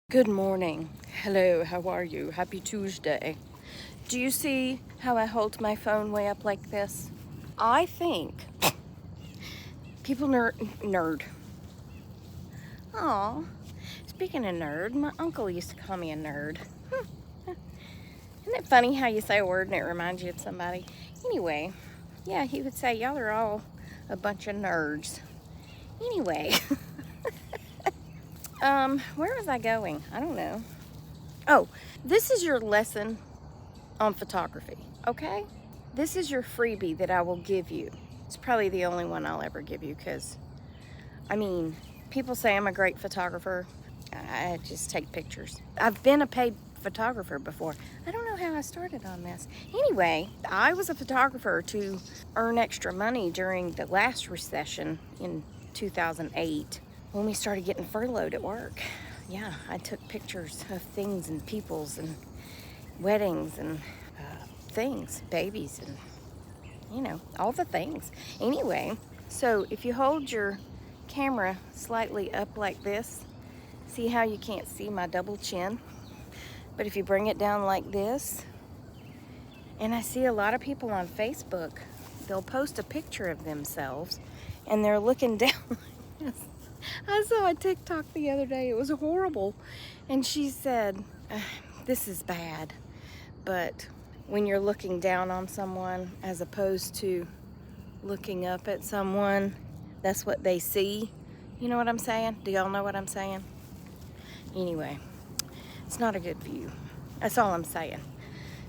Good morning. Hello, how are you? Happy Tuesday. Do you see how I hold my phone way up like this? I think people nerd. Aw, speaking of nerd, my uncle used to call me a nerd. Isn't it funny how you say a word and it reminds you of somebody? Anyway, yeah, he would say, y'all are all a bunch of nerds. Anyway, where was I going? I don't know. Oh, this is your lesson on photography, okay? This is your freebie that I will give you. It's probably the only one I'll ever give you because, people say I'm a great photographer. I just take pictures. I've been a paid photographer before. I don't know how I started on this. Anyway, I was a photographer to earn extra money during the last recession in 2008 when we started getting furloughed at work. Yeah, I took pictures of things and peoples and weddings and things, babies, and all the things. Anyway, so if you hold your camera slightly up like this, see how you can't see my double chin? But if you bring it down like this, and I see a lot of people on Facebook, they'll post a picture of themselves and they're looking down like this. I saw a TikTok the other day, it was horrible. And she said, this is bad, but when you're looking down on someone as opposed to looking up at someone, that's what they see. You know what I'm saying? Do y'all know what I'm saying? Anyway, it's not a good view. That's all I'm saying.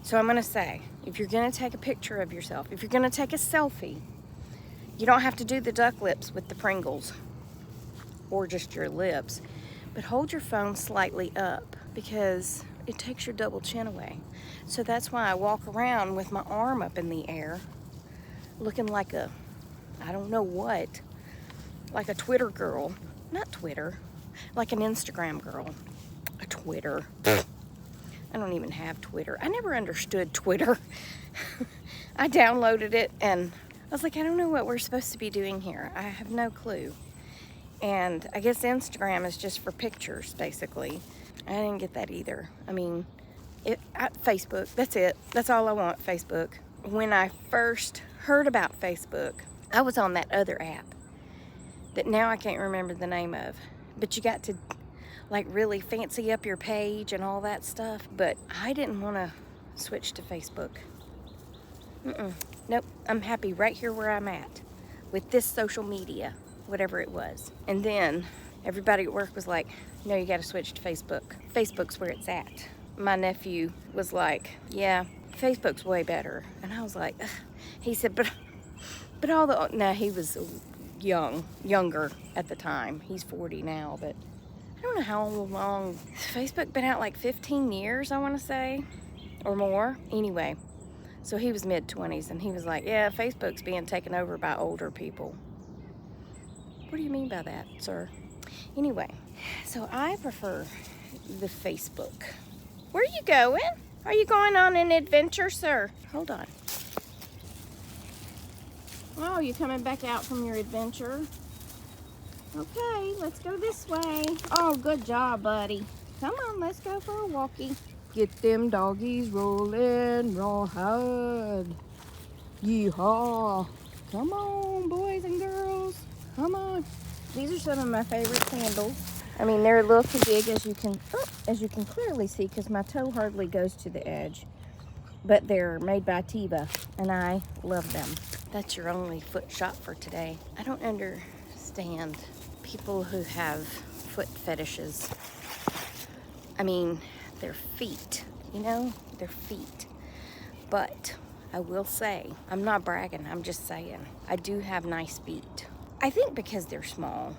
So I'm gonna say, if you're gonna take a picture of yourself, if you're gonna take a selfie, you don't have to do the duck lips with the Pringles or just your lips, but hold your phone slightly up because it takes your double chin away. So that's why I walk around with my arm up in the air, looking like a, I don't know what, like a Twitter girl. Not Twitter, like an Instagram girl. A Twitter. I don't even have Twitter. I never understood Twitter. I downloaded it and I was like, I don't know what we're supposed to be doing here. I have no clue. And I guess Instagram is just for pictures, basically. I didn't get that either. Facebook, that's it. That's all I want, Facebook. When I first heard about Facebook, I was on that other app that now I can't remember the name of. But you got to really fancy up your page and all that stuff. But I didn't want to switch to Facebook. Nope, I'm happy right here where I'm at with this social media, whatever it was. And then everybody at work was like, no, you got to switch to Facebook. Facebook's where it's at. My nephew was like, yeah, Facebook's way better. And I was like, ugh. He said, but he was younger at the time. He's 40 now, but I don't know how long. Facebook been out, like 15 years, I want to say, or more. Anyway, so he was mid-20s and he was like, yeah, Facebook's being taken over by older people. What do you mean by that, sir? Anyway, so I prefer the Facebook. Where are you going? Are you going on an adventure, sir? Hold on. Oh, you coming back out from your adventure? Okay, let's go this way. Oh, good job, buddy. Come on, let's go for a walkie. Get them doggies rolling, rawhide. Yeehaw. Come on, boys and girls. Come on. These are some of my favorite sandals. They're a little too big, as you can clearly see, because my toe hardly goes to the edge. But they're made by Tiba, and I love them. That's your only foot shot for today. I don't understand people who have foot fetishes. Their feet, their feet. But I will say, I'm not bragging, I'm just saying, I do have nice feet. I think because they're small,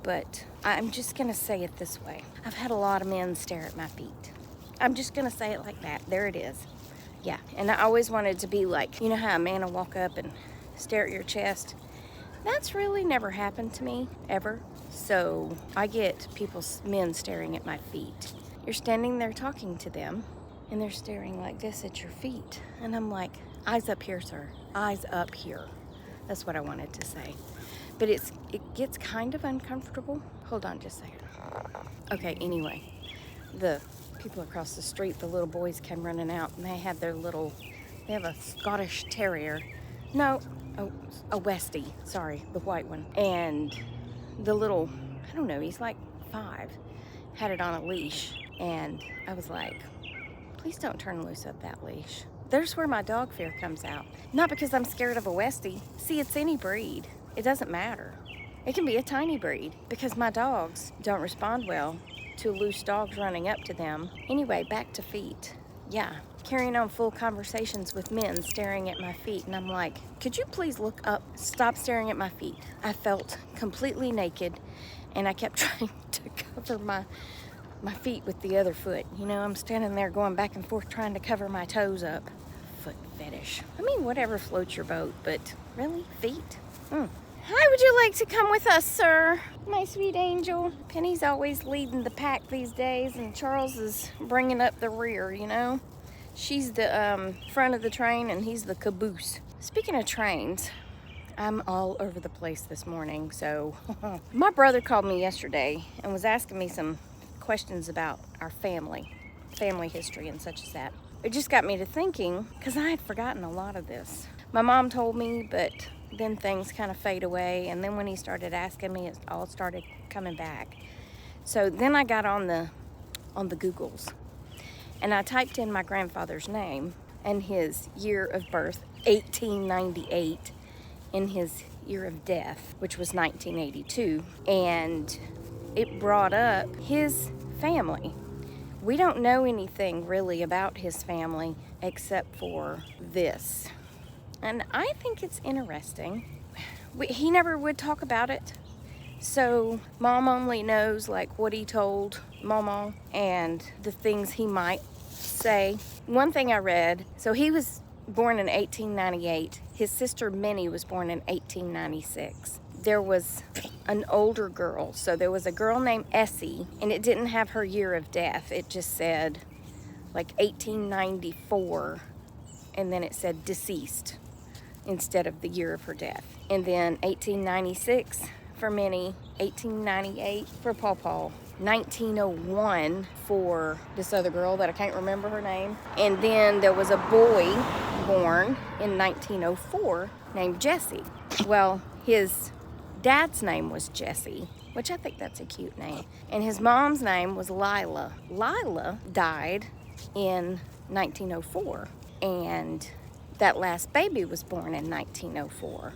but I'm just gonna say it this way. I've had a lot of men stare at my feet. I'm just gonna say it like that. There it is. Yeah, and I always wanted to be like, you know how a man will walk up and stare at your chest? That's really never happened to me, ever. So I get men staring at my feet. You're standing there talking to them, and they're staring like this at your feet. And I'm like, eyes up here, sir. Eyes up here. That's what I wanted to say. But it gets kind of uncomfortable. Hold on just a second. Okay, anyway. the people across the street, the little boys came running out, and they have a Scottish Terrier. No, a Westie, sorry, the white one. And the little, I don't know, he's like 5, had it on a leash. And I was like, please don't turn loose of that leash. There's where my dog fear comes out. Not because I'm scared of a Westie. See, it's any breed. It doesn't matter. It can be a tiny breed, because my dogs don't respond well to loose dogs running up to them. Anyway, back to feet. Yeah, carrying on full conversations with men staring at my feet, and I'm like, could you please look up? Stop staring at my feet. I felt completely naked, and I kept trying to cover my feet with the other foot. You know, I'm standing there going back and forth trying to cover my toes up. Foot fetish. I mean, whatever floats your boat, but really, feet? Hi, would you like to come with us, sir? My sweet angel. Penny's always leading the pack these days, and Charles is bringing up the rear, you know? She's the front of the train, and he's the caboose. Speaking of trains, I'm all over the place this morning, so my brother called me yesterday and was asking me some questions about our family history and such as that. It just got me to thinking, because I had forgotten a lot of this. My mom told me, but then things kind of fade away, and then when he started asking me, it all started coming back. So then I got on the Googles, and I typed in my grandfather's name and his year of birth, 1898, and his year of death, which was 1982, and it brought up his family. We don't know anything really about his family except for this. And I think it's interesting. He never would talk about it. So Mom only knows like what he told Mama and the things he might say. One thing I read, so he was born in 1898. His sister Minnie was born in 1896. There was an older girl. So there was a girl named Essie, and it didn't have her year of death. It just said like 1894, and then it said deceased instead of the year of her death. And then 1896 for Minnie, 1898 for Paw, 1901 for this other girl that I can't remember her name. And then there was a boy born in 1904 named Jesse. Well, his dad's name was Jesse, which I think that's a cute name. And his mom's name was Lila. Lila died in 1904, and that last baby was born in 1904.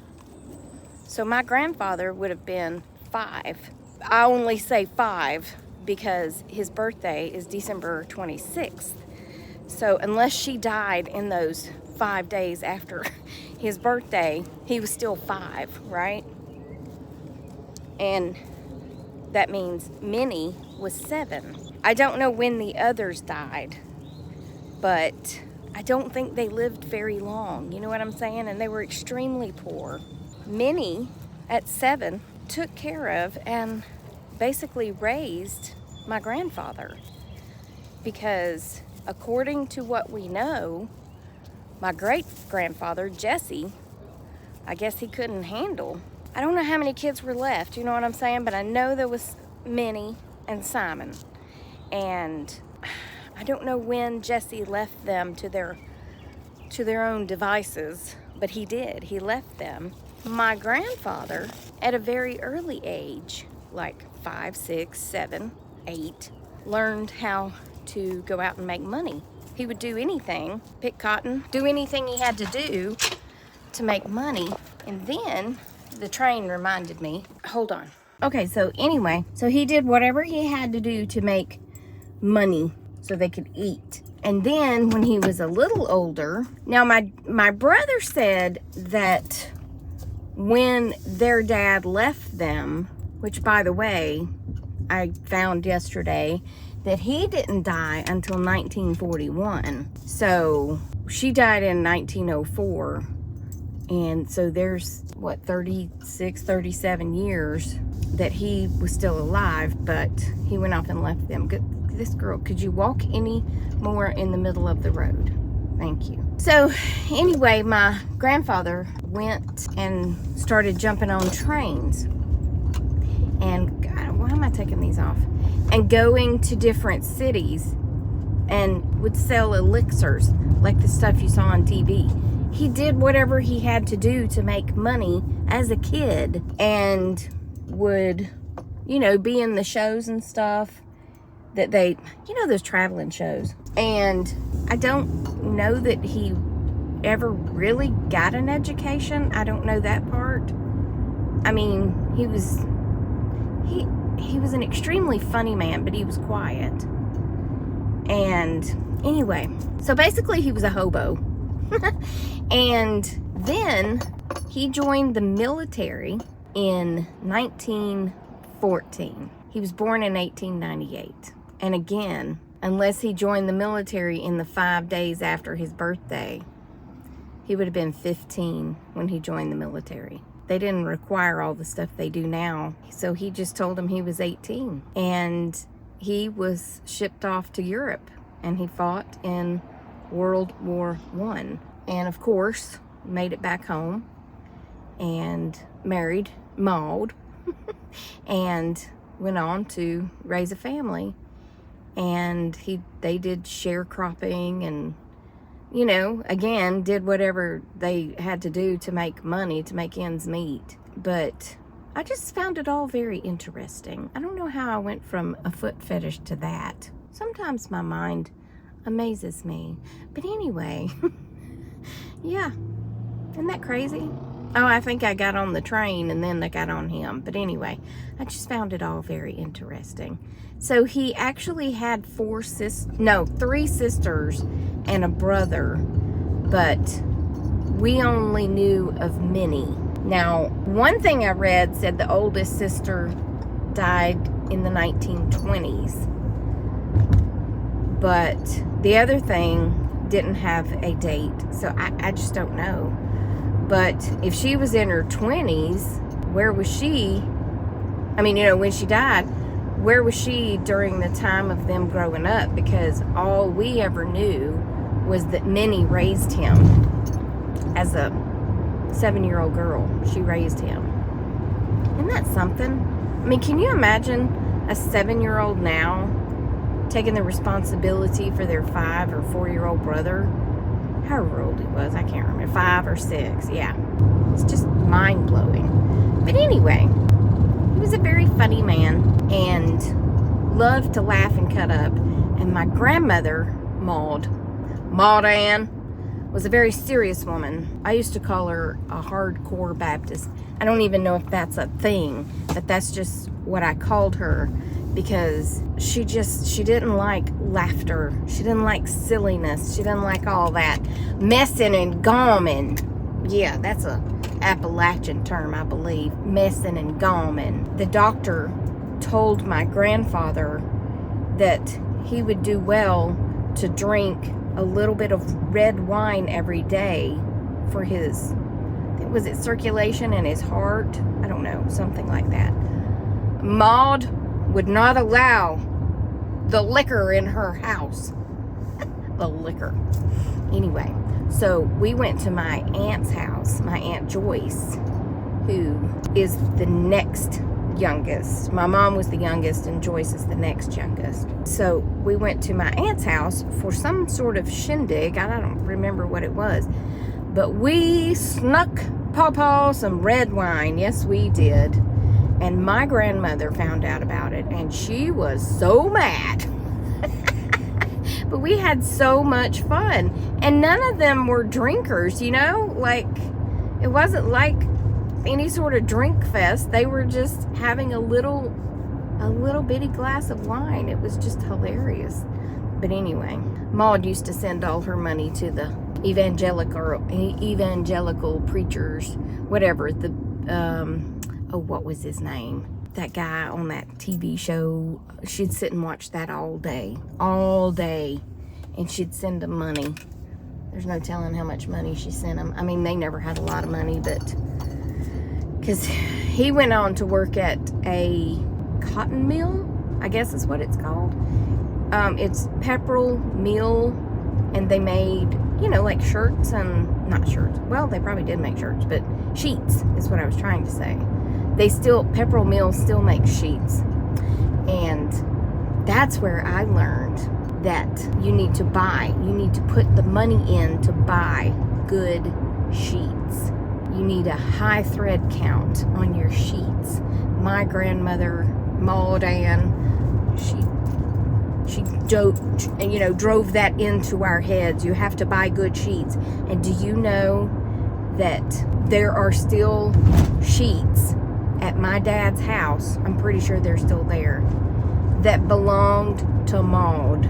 So my grandfather would have been 5. I only say 5 because his birthday is December 26th. So unless she died in those 5 days after his birthday, he was still 5, right? And that means Minnie was 7. I don't know when the others died, but I don't think they lived very long. You know what I'm saying? And they were extremely poor. Minnie, at 7, took care of and basically raised my grandfather, because according to what we know, my great-grandfather, Jesse, I guess he couldn't handle. I don't know how many kids were left, you know what I'm saying? But I know there was Minnie and Simon. And I don't know when Jesse left them to their own devices, but he did. He left them. My grandfather, at a very early age, like 5, 6, 7, 8, learned how to go out and make money. He would do anything, pick cotton, do anything he had to do to make money. And then the train reminded me, hold on. Okay, so anyway, so he did whatever he had to do to make money so they could eat. And then when he was a little older, now my brother said that when their dad left them, which by the way, I found yesterday that he didn't die until 1941. So she died in 1904. And so there's, what, 36, 37 years that he was still alive, but he went off and left them. This girl, could you walk any more in the middle of the road? Thank you. So anyway, my grandfather went and started jumping on trains. And God, why am I taking these off? and going to different cities and would sell elixirs like the stuff you saw on TV. He did whatever he had to do to make money as a kid, and would, you know, be in the shows and stuff that they, you know, those traveling shows. And I don't know that he ever really got an education. I don't know that part. I mean, he was an extremely funny man, but he was quiet. And anyway, so basically he was a hobo. And then he joined the military in 1914. He was born in 1898. And again, unless he joined the military in the 5 days after his birthday, he would have been 15 when he joined the military. They didn't require all the stuff they do now. So he just told him he was 18. And he was shipped off to Europe. And he fought in World War I. And of course, made it back home. And married Maud. And went on to raise a family. And they did sharecropping and, you know, again, did whatever they had to do to make money, to make ends meet. But I just found it all very interesting. I don't know how I went from a foot fetish to that. Sometimes my mind amazes me. But anyway, yeah, isn't that crazy? Oh, I think I got on the train and then I got on him. But anyway, I just found it all very interesting. So he actually had 3 sisters and a brother, but we only knew of Minnie. Now, one thing I read said the oldest sister died in the 1920s, but the other thing didn't have a date, so I just don't know. But if she was in her 20s, where was she? I mean, you know, when she died, where was she during the time of them growing up? Because all we ever knew was that Minnie raised him as a 7-year-old girl. She raised him. Isn't that something? I mean, can you imagine a 7-year-old now taking the responsibility for their 5 or 4-year-old brother? However old he was, I can't remember, 5 or 6, yeah. It's just mind-blowing. But anyway, he was a very funny man and loved to laugh and cut up. And my grandmother, Maud Ann, was a very serious woman. I used to call her a hardcore Baptist. I don't even know if that's a thing, but that's just what I called her, because she didn't like laughter. She didn't like silliness. She didn't like all that messing and gawming. Yeah, that's a Appalachian term, I believe. Messing and gawming. The doctor told my grandfather that he would do well to drink a little bit of red wine every day for his, was it circulation in his heart? I don't know, something like that. Maud would not allow the liquor in her house. The liquor. Anyway, so we went to my aunt's house, my Aunt Joyce, who is the next youngest. My mom was the youngest and Joyce is the next youngest. So we went to my aunt's house for some sort of shindig. I don't remember what it was. But we snuck Pawpaw some red wine. Yes, we did. And my grandmother found out about it and she was so mad. But we had so much fun. And none of them were drinkers, you know? Like, it wasn't like any sort of drink fest. They were just having a little bitty glass of wine. It was just hilarious. But anyway, Maud used to send all her money to the evangelical preachers, whatever. What was his name? That guy on that TV show. She'd sit and watch that all day, and she'd send them money. There's no telling how much money she sent them. I mean, they never had a lot of money, but because he went on to work at a cotton mill, I guess is what it's called. It's Pepperell Mill, and they made, you know, like shirts and, not shirts, well, they probably did make shirts, but sheets is what I was trying to say. Pepperell Mill still makes sheets. And That's where I learned that you need to put the money in to buy good sheets. You need a high thread count on your sheets. My grandmother, Maud Ann, she drove that into our heads. You have to buy good sheets. And do you know that there are still sheets at my dad's house, I'm pretty sure they're still there, that belonged to Maud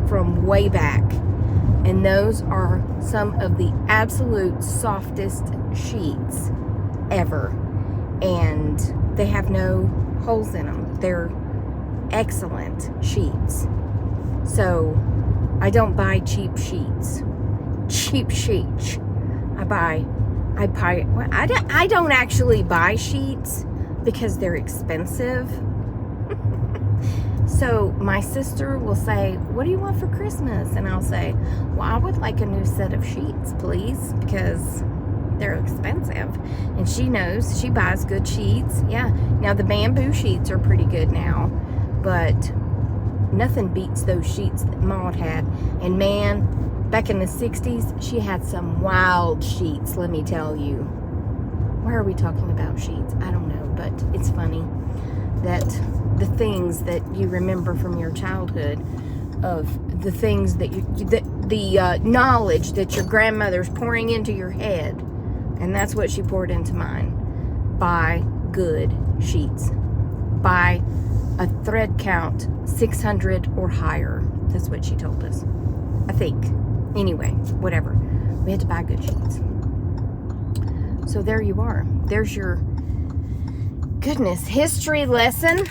from way back. And those are some of the absolute softest sheets ever. And they have no holes in them. They're excellent sheets. So I don't buy cheap sheets. Cheap sheets. I don't actually buy sheets because they're expensive. So my sister will say, what do you want for Christmas? And I'll say, well, I would like a new set of sheets, please, because they're expensive. And she knows, she buys good sheets. Yeah, now the bamboo sheets are pretty good now, but nothing beats those sheets that Maud had. And man, back in the 60s, she had some wild sheets, let me tell you. Why are we talking about sheets? I don't know, but it's funny that the things that you remember from your childhood, of the things that the knowledge that your grandmother's pouring into your head, and that's what she poured into mine. Buy good sheets. Buy a thread count 600 or higher. That's what she told us, I think. Anyway, whatever. We had to buy good sheets. So there you are. There's your goodness history lesson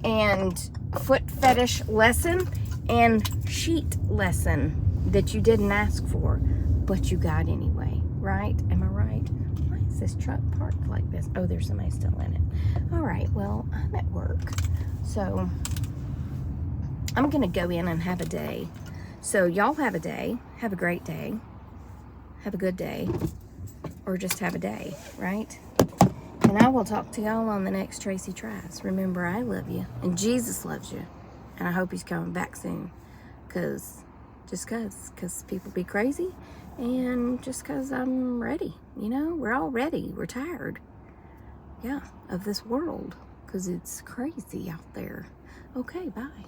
and foot fetish lesson and sheet lesson that you didn't ask for, but you got anyway, right? Am I right? Why is this truck parked like this? Oh, there's somebody still in it. All right, well, I'm at work, so I'm gonna go in and have a day. So y'all have a day, have a great day, have a good day, or just have a day, right? And I will talk to y'all on the next Tracy Tries. Remember, I love you, and Jesus loves you, and I hope he's coming back soon, because people be crazy, and just because I'm ready, we're all ready. We're tired, yeah, of this world, because it's crazy out there. Okay, bye.